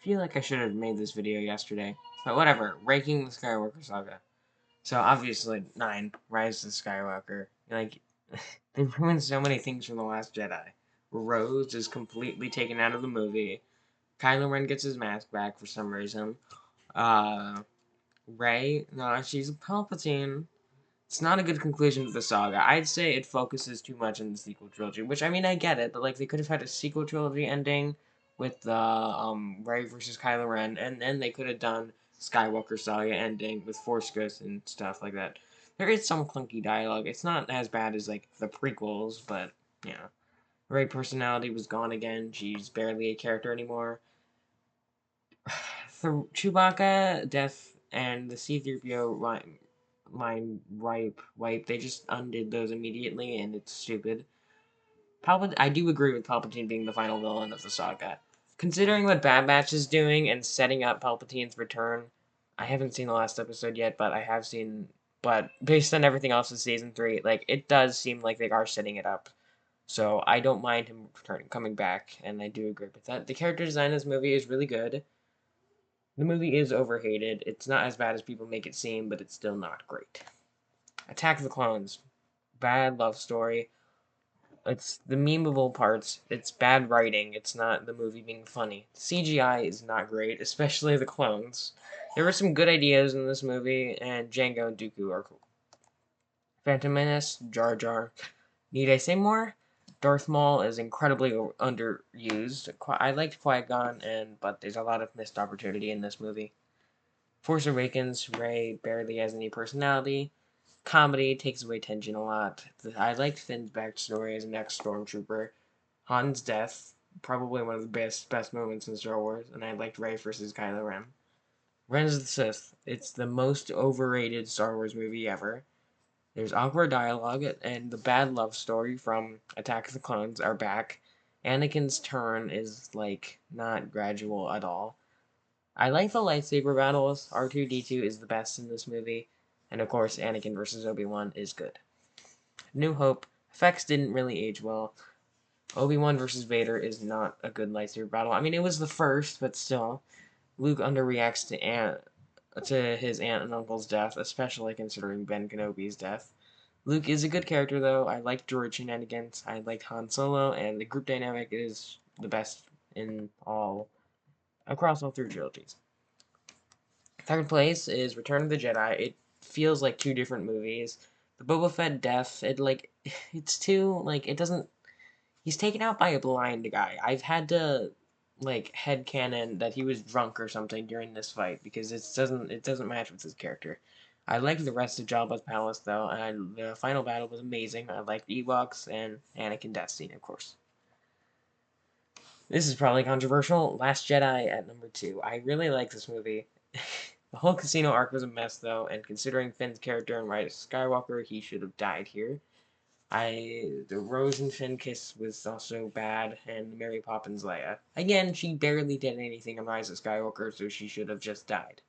feel like I should have made this video yesterday, but whatever. Ranking the Skywalker Saga. So obviously 9, Rise of Skywalker. Like they've ruined so many things from the Last Jedi. Rose is completely taken out of the movie. Kylo Ren gets his mask back for some reason. Uh, Rey, no, she's a Palpatine. It's not a good conclusion to the saga. I'd say it focuses too much on the sequel trilogy, which, I mean, I get it, but, like, they could have had a sequel trilogy ending with the, Rey versus Kylo Ren, and then they could have done Skywalker Saga ending with Force Ghosts and stuff like that. There is some clunky dialogue. It's not as bad as, like, the prequels, but, you know. Rey personality was gone again. She's barely a character anymore. The Chewbacca, Death, and the C-3PO line wipe, they just undid those immediately, and it's stupid. I do agree with Palpatine being the final villain of the saga. Considering what Bad Batch is doing and setting up Palpatine's return, I haven't seen the last episode yet, but I have seen. But based on everything else in season 3, like it does seem like they are setting it up. So I don't mind him coming back, and I do agree with that. The character design in this movie is really good. The movie is overhated. It's not as bad as people make it seem, but it's still not great. Attack of the Clones. Bad love story. It's the memeable parts. It's bad writing. It's not the movie being funny. CGI is not great, especially the clones. There were some good ideas in this movie, and Django and Dooku are cool. Phantom Menace, Jar Jar. Need I say more? Darth Maul is incredibly underused. I liked Qui-Gon, but there's a lot of missed opportunity in this movie. Force Awakens, Rey barely has any personality. Comedy takes away tension a lot. I liked Finn's backstory as an ex-stormtrooper. Han's death, probably one of the best moments in Star Wars, and I liked Rey versus Kylo Ren. Revenge of the Sith. It's the most overrated Star Wars movie ever. There's awkward dialogue, and the bad love story from Attack of the Clones are back. Anakin's turn is, like, not gradual at all. I like the lightsaber battles. R2-D2 is the best in this movie. And of course, Anakin versus Obi-Wan is good. New Hope. Effects didn't really age well. Obi-Wan versus Vader is not a good lightsaber battle. I mean, it was the first, but still. Luke underreacts to his aunt and uncle's death, especially considering Ben Kenobi's death. Luke is a good character, though. I like droid shenanigans. I like Han Solo, and the group dynamic is the best across all 3 trilogies. Third place is Return of the Jedi. It feels like 2 different movies. The Boba Fett death, it's too, like, it doesn't, he's taken out by a blind guy. I've had to, like, headcanon that he was drunk or something during this fight, because it doesn't match with his character. I liked the rest of Jabba's palace, though, and the final battle was amazing. I liked Ewoks and Anakin death scene, of course. This is probably controversial. Last Jedi at number 2. I really like this movie. The whole casino arc was a mess, though, and considering Finn's character in Rise of Skywalker, he should have died here. The Rose and Finn kiss was also bad, and Mary Poppins Leia. Again, she barely did anything in Rise of Skywalker, so she should have just died.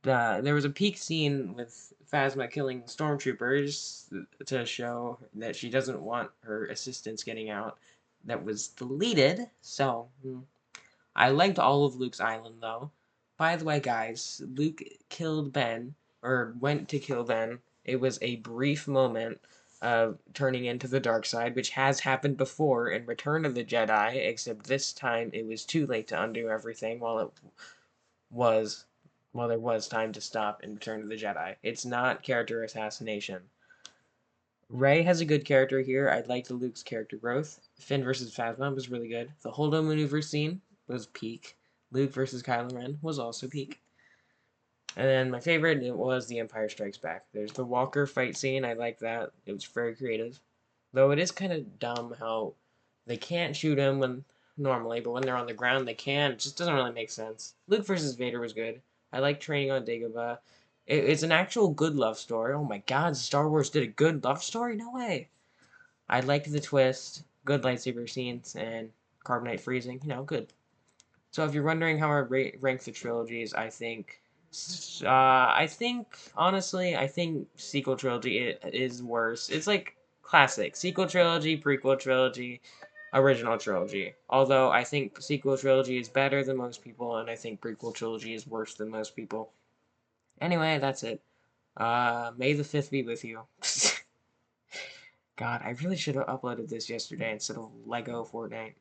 There was a peak scene with Phasma killing stormtroopers to show that she doesn't want her assistants getting out. That was deleted, so I liked all of Luke's island, though. By the way, guys, Luke killed Ben, or went to kill Ben. It was a brief moment of turning into the dark side, which has happened before in Return of the Jedi, except this time it was too late to undo everything while there was time to stop in Return of the Jedi. It's not character assassination. Rey has a good character here. I liked Luke's character growth. Finn versus Phasma was really good. The Holdo maneuver scene was peak. Luke versus Kylo Ren was also peak. And then my favorite was The Empire Strikes Back. There's the Walker fight scene. I like that. It was very creative. Though it is kind of dumb how they can't shoot him normally, but when they're on the ground they can. It just doesn't really make sense. Luke versus Vader was good. I like training on Dagobah. It's an actual good love story. Oh my god, Star Wars did a good love story? No way. I liked the twist, good lightsaber scenes, and carbonite freezing. Good. So if you're wondering how I rank the trilogies, honestly, I think sequel trilogy is worse. It's like classic. Sequel trilogy, prequel trilogy, original trilogy. Although I think sequel trilogy is better than most people, and I think prequel trilogy is worse than most people. Anyway, that's it. May the 5th be with you. God, I really should have uploaded this yesterday instead of Lego Fortnite.